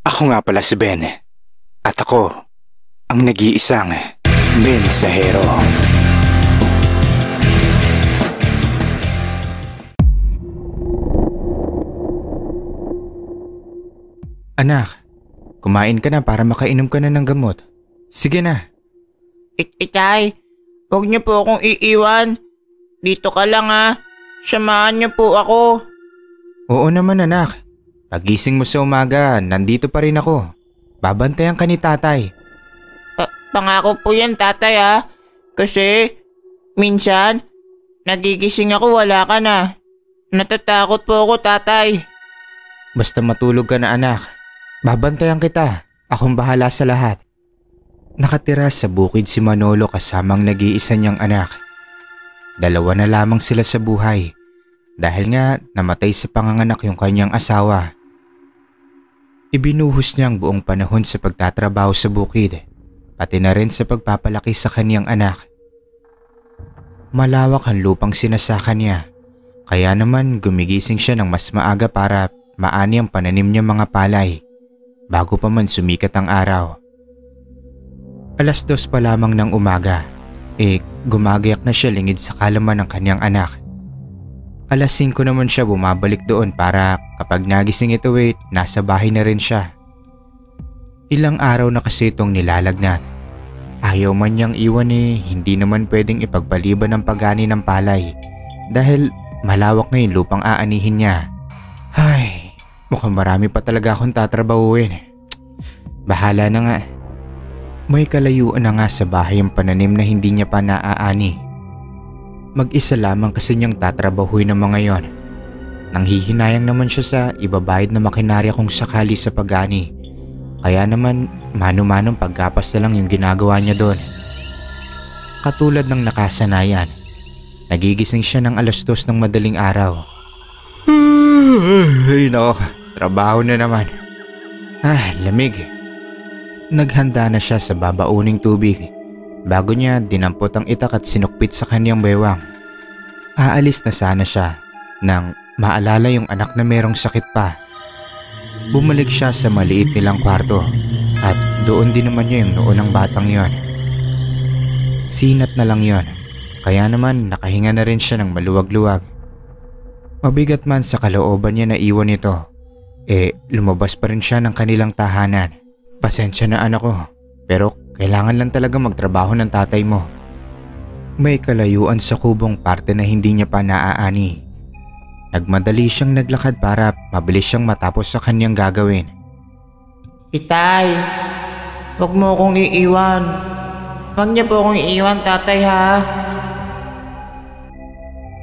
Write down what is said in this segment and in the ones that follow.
Ako nga pala si Ben. At ako ang nag-iisang mensahero. Anak, kumain ka na para makainom ka na ng gamot. Sige na. Itay, huwag niyo po akong iiwan. Dito ka lang ha. Samahan niyo po ako. Oo naman anak. Pagising mo sa umaga, nandito pa rin ako. Babantayan ka ni tatay. Pangako po yan tatay ha. Kasi minsan nagigising ako wala ka na. Natatakot po ako tatay. Basta matulog ka na anak. Babantayan kita. Akong bahala sa lahat. Nakatira sa bukid si Manolo kasamang nag-iisa niyang anak. Dalawa na lamang sila sa buhay. Dahil nga namatay sa panganganak yung kanyang asawa. Ibinuhos niya ang buong panahon sa pagtatrabaho sa bukid. Pati na rin sa pagpapalaki sa kanyang anak. Malawak ang lupang sinasaka niya. Kaya naman gumigising siya ng mas maaga para maani ang pananim niya mga palay. Bago pa man sumikat ang araw. 2:00 pa lamang ng umaga, gumagayak na siya lingid sa kalaman ng kanyang anak. 5:00 naman siya bumabalik doon para kapag nagising ito nasa bahay na rin siya. Ilang araw na kasi itong nilalagnat. Ayaw man niyang iwan hindi naman pwedeng ipagpaliban ang pag-ani ng palay dahil malawak na yung lupang aanihin niya. Ay, mukhang marami pa talaga akong tatrabahuin. Bahala na nga. May kalayuan na nga sa bahay ang pananim na hindi niya pa naaani. Mag-isa lamang kasi niyang tatrabahuin ng mga yon. Nanghihinayang naman siya sa ibabayad na makinarya kung sakali sa pag-ani. Kaya naman mano-manong paggapas na lang yung ginagawa niya doon. Katulad ng nakasanayan, nagigising siya ng 2:00 ng madaling araw. Ay nako, trabaho na naman. Lamig. Naghanda na siya sa babauning tubig. Bago niya dinampot ang itak at sinukpit sa kanyang bewang. Aalis na sana siya nang maalala yung anak na merong sakit pa. Bumalik siya sa maliit nilang kwarto at doon din naman niya yung noo ng batang yon. Sinat na lang yon, kaya naman nakahinga na rin siya ng maluwag-luwag. Mabigat man sa kalooban niya na iwan ito, lumabas pa rin siya ng kanilang tahanan. Pasensya na anak ko, pero kailangan lang talaga magtrabaho ng tatay mo. May kalayuan sa kubong parte na hindi niya pa naaani. Nagmadali siyang naglakad para mabilis siyang matapos sa kanyang gagawin. Itay, huwag mo akong iiwan. Huwag niyo po akong iiwan tatay ha.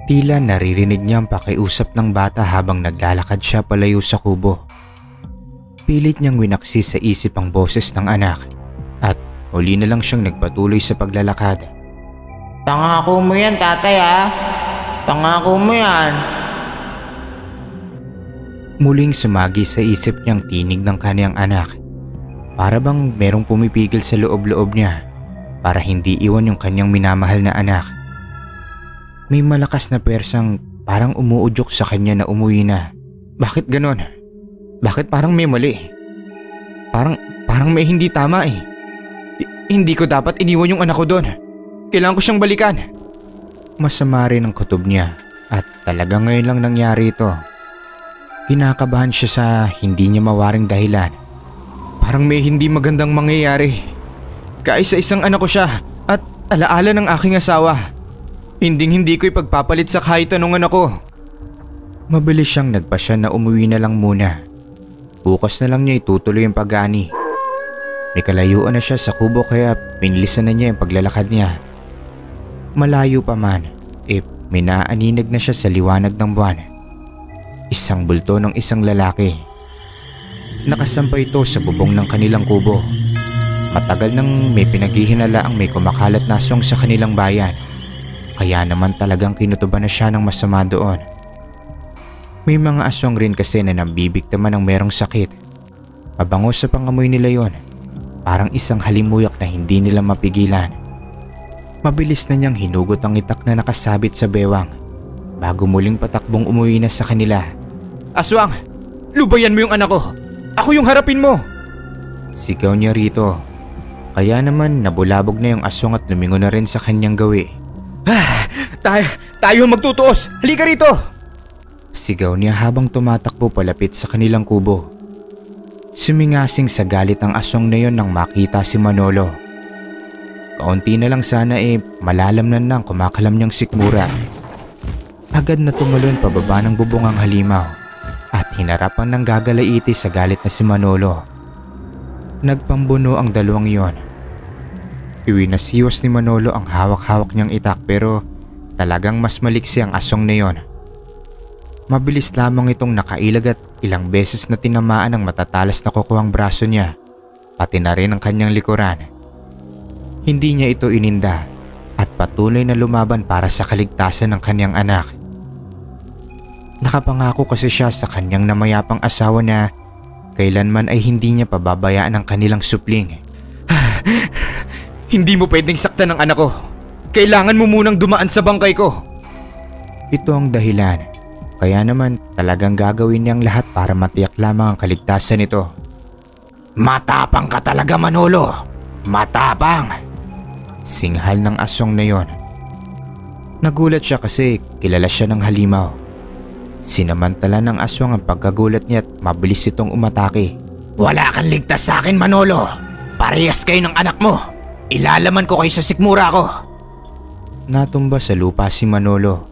Tila naririnig niya ang pakiusap ng bata habang naglalakad siya palayo sa kubo. Pilit niyang winaksi sa isip ang boses ng anak at huli na lang siyang nagpatuloy sa paglalakad. Pangako mo yan tatay ha. Pangako mo yan. Muling sumagi sa isip niyang tinig ng kanyang anak. Para bang merong pumipigil sa loob-loob niya para hindi iwan yung kanyang minamahal na anak. May malakas na persang parang umuudyok sa kanya na umuwi na. Bakit ganon? Bakit parang may mali? Parang may hindi tama Hindi ko dapat iniwan yung anak ko doon. Kailangan ko siyang balikan. Masama rin ang kutob niya at talagang ngayon lang nangyari ito. Kinakabahan siya sa hindi niya mawaring dahilan. Parang may hindi magandang mangyayari. Kaisa-isang anak ko siya at alaala ng aking asawa. Hindi ko ipagpapalit sa kahit anong anak ko. Mabilis siyang nagpasya na umuwi na lang muna. Bukas na lang niya itutuloy ang pag-ani. May kalayuan na siya sa kubo kaya pinilisan na niya ang paglalakad niya. Malayo pa man, may naaninag na siya sa liwanag ng buwan. Isang bulto ng isang lalaki. Nakasampay ito sa bubong ng kanilang kubo. Matagal nang may pinaghihinalaang may kumakalat na aswang sa kanilang bayan. Kaya naman talagang kinutuban na siya ng masama doon. May mga aswang rin kasi na nambibiktima ng merong sakit. Mabango sa pangamoy nila yon. Parang isang halimuyak na hindi nila mapigilan. Mabilis na niyang hinugot ang itak na nakasabit sa bewang bago muling patakbong umuwi na sa kanila. Aswang! Lubayan mo yung anak ko! Ako yung harapin mo! Sigaw niya rito. Kaya naman nabulabog na yung aswang at lumingon na rin sa kanyang gawi. Tayo magtutuos! Halika rito! Sigaw niya habang tumatakbo palapit sa kanilang kubo. Sumingasing sa galit ang aswang na yon nang makita si Manolo. Kaunti na lang sana malalamnan ng kumakalam niyang sikmura. Agad na tumalon pababa ng bubong ang halimaw at hinarap ang nanggagalaiti sa galit na si Manolo. Nagpambuno ang dalawang yon. Iwinasiwas ni Manolo ang hawak-hawak niyang itak pero talagang mas maliksi ang aswang na yon. Mabilis lamang itong nakailag at ilang beses na tinamaan ng matatalas na kukuhang braso niya, pati na rin ang kanyang likuran. Hindi niya ito ininda at patuloy na lumaban para sa kaligtasan ng kanyang anak. Nakapangako kasi siya sa kanyang namayapang asawa na kailanman ay hindi niya pababayaan ang kanilang supling. Hindi mo pwedeng saktan ng anak ko. Kailangan mo munang dumaan sa bangkay ko. Ito ang dahilan. Kaya naman talagang gagawin niyang lahat para matiyak lamang ang kaligtasan nito. Matapang ka talaga, Manolo! Matapang! Singhal ng aswang na yon. Nagulat siya kasi kilala siya ng halimaw. Sinamantala ng aswang ang pagkagulat niya at mabilis itong umatake. Wala kang ligtas sa akin, Manolo! Parehas kayo ng anak mo! Ilalaman ko kayo sa sikmura ko! Natumba sa lupa si Manolo.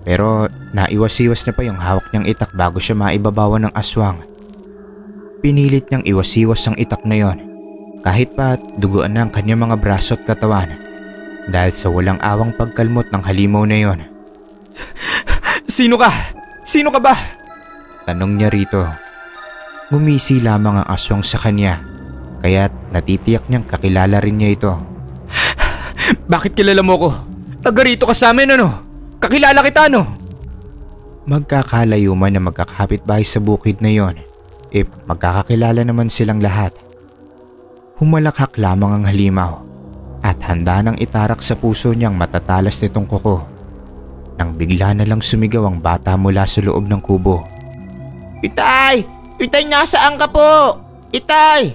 Pero naiwas-iwas na pa yung hawak niyang itak bago siya maibabawan ng aswang. Pinilit niyang iwas-iwas ang itak na yon, kahit pa duguan na ang kanyang mga braso at katawan dahil sa walang awang pagkalmot ng halimaw na yon. Sino ka? Sino ka ba? Tanong niya rito. Ngumisi lamang ang aswang sa kanya, kaya't natitiyak niyang kakilala rin niya ito. Bakit kilala mo ko? Taga rito ka sa amin, ano? Kakilala kita, no? Magkakalayo man na magkakapitbahay sa bukid na yon, magkakakilala naman silang lahat. Humalakhak lamang ang halimaw at handa nang itarak sa puso niyang matatalas nitong kuko nang bigla na lang sumigaw ang bata mula sa loob ng kubo. Itay! Itay, nasaan ka po? Itay!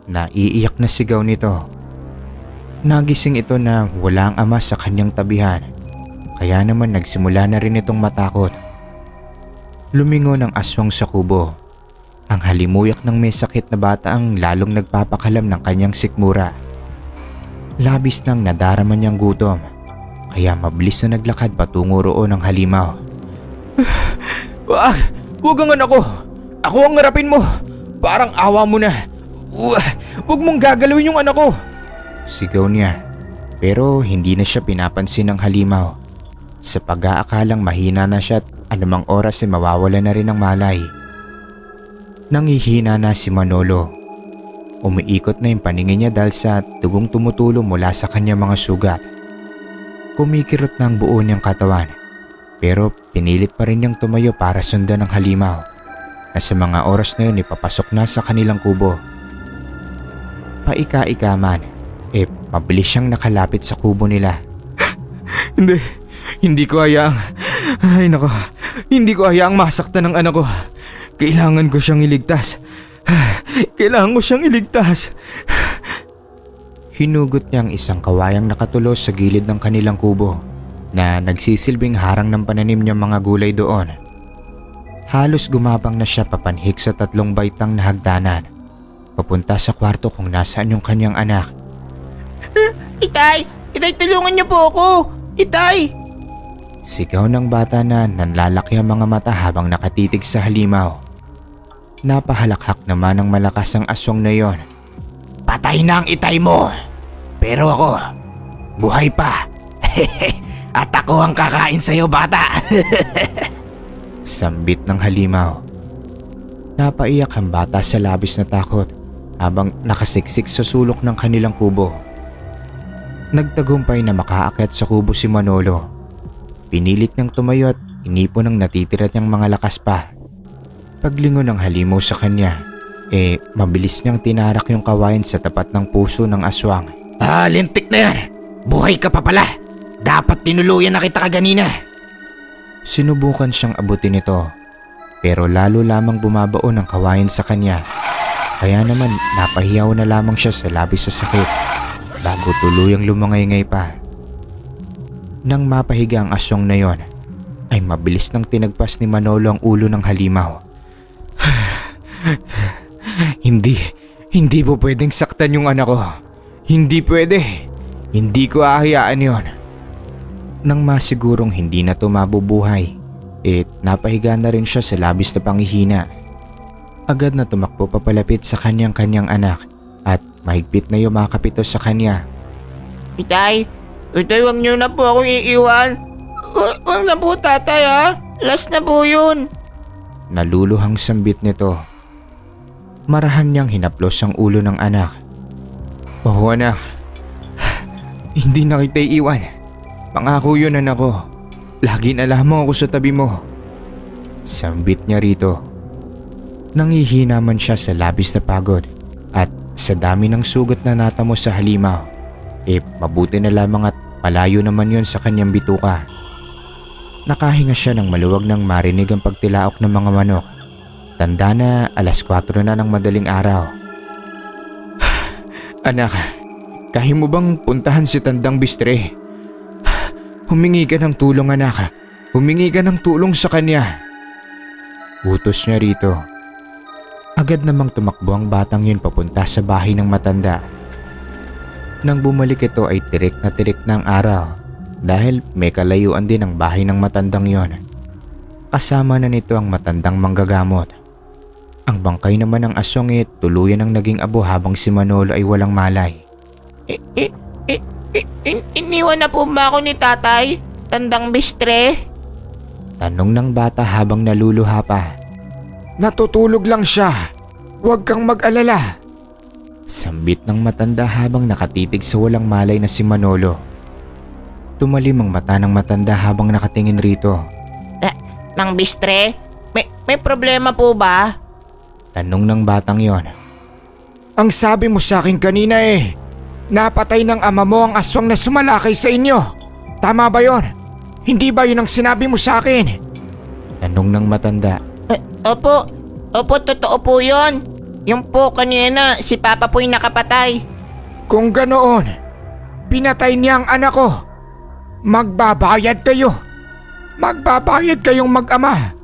Naiiyak na sigaw nito. Nagising ito na walang ama sa kanyang tabihan. Kaya naman nagsimula na rin itong matakot. Lumingon ang aswang sa kubo. Ang halimuyak ng may sakit na bata ang lalong nagpapakalam ng kanyang sikmura. Labis nang nadarama niyang gutom, kaya mabilis na naglakad patungo roon ang halimaw. Huwag ang anak ko! Ako ang harapin mo! Parang awa mo na! Huwag mong gagalawin yung anak ko! Sigaw niya, pero hindi na siya pinapansin ng halimaw. Sa pag-aakalang mahina na siya at anumang oras ay mawawala na rin ang malay. Nangihina na si Manolo. Umiikot na yung paningin niya dahil sa dugong tumutulo mula sa kanyang mga sugat. Kumikirot na ang buo niyang katawan, pero pinilit pa rin niyang tumayo para sundan ang halimaw na sa mga oras na yun ipapasok na sa kanilang kubo. Paika-ika man, mabilis siyang nakalapit sa kubo nila. Hindi ko hayaang... Ay nako, hindi ko hayaang masaktan ng anak ko. Kailangan ko siyang iligtas. Kailangan ko siyang iligtas. Hinugot niya ang isang kawayang nakatulos sa gilid ng kanilang kubo na nagsisilbing harang ng pananim niyang mga gulay doon. Halos gumapang na siya papanhik sa 3 baitang na hagdanan, papunta sa kwarto kung nasaan yung kanyang anak. Itay! Itay, tulungan niyo po ako! Itay! Sigaw ng bata na nanlalaki ang mga mata habang nakatitig sa halimaw. Napahalakhak naman ng malakas ang aswang na yon. Patay na ang itay mo! Pero ako, buhay pa! At ako ang kakain sa'yo, bata! Sambit ng halimaw. Napaiyak ang bata sa labis na takot habang nakasiksik sa sulok ng kanilang kubo. Nagtagumpay na makaakyat sa kubo si Manolo. Pinilit niyang tumayo at inipon ang natitira niyang mga lakas pa. Paglingon ng halimaw sa kanya, mabilis niyang tinarak yung kawayan sa tapat ng puso ng aswang. Lintik na yan! Buhay ka pa pala! Dapat tinuluyan na kita kaganina! Sinubukan siyang abutin ito, pero lalo lamang bumabaon ang kawayan sa kanya. Kaya naman napahiyaw na lamang siya sa labis sa sakit bago tuluyang lumangay-ngay pa. Nang mapahiga ang aswang na yon, ay mabilis nang tinagpas ni Manolo ang ulo ng halimaw. Hindi po pwedeng saktan yung anak ko. Hindi pwede. Hindi ko ahayaan yon. Nang masigurong hindi na to mabubuhay, napahiga na rin siya sa labis na panghihina. Agad na tumakbo papalapit sa kanyang anak at mahigpit na yumakap ito sa kanya. Itay, wag niyo na po ako iiwan. Wag na po tatay ha. Last na po yun. Naluluhang sambit nito. Marahan niyang hinaplos ang ulo ng anak. Oo anak, hindi na kita iiwan. Pangako yun anak ko. Lagi na lamang ako sa tabi mo. Sambit niya rito. Nangihina man siya sa labis na pagod at sa dami ng sugat na natamo sa halimaw. Mabuti na lamang at malayo naman yon sa kanyang bituka. Nakahinga siya ng maluwag nang marinig ang pagtilaok ng mga manok. Tanda na 4:00 na ng madaling araw. Anak, kaya mo bang puntahan si Tandang Bistre? Humingi ka ng tulong anak. Humingi ka ng tulong sa kanya. Utos niya rito. Agad namang tumakbo ang batang yun papunta sa bahay ng matanda. Nang bumalik ito ay tirik na ang araw dahil may kalayuan din ang bahay ng matandang yon. Kasama na nito ang matandang manggagamot. Ang bangkay naman ng aswang tuluyan ang naging abo habang si Manolo ay walang malay. Iniwan na po ba ako ni tatay? Tandang Bistre? Tanong ng bata habang naluluha pa. Natutulog lang siya. Huwag kang mag-alala. Sambit ng matanda habang nakatitig sa walang malay na si Manolo. Tumalim ang mata ng matanda habang nakatingin rito. Mang Bistre, may problema po ba? Tanong ng batang yon. Ang sabi mo sa akin kanina napatay ng ama mo ang aswang na sumalakay sa inyo. Tama ba yon? Hindi ba yun ang sinabi mo sa akin? Tanong ng matanda. Opo, totoo po yun. Yung po kanina, si Papa po yung nakapatay. Kung ganoon, pinatay niya ang anak ko. Magbabayad kayo. Magbabayad kayong mag-ama.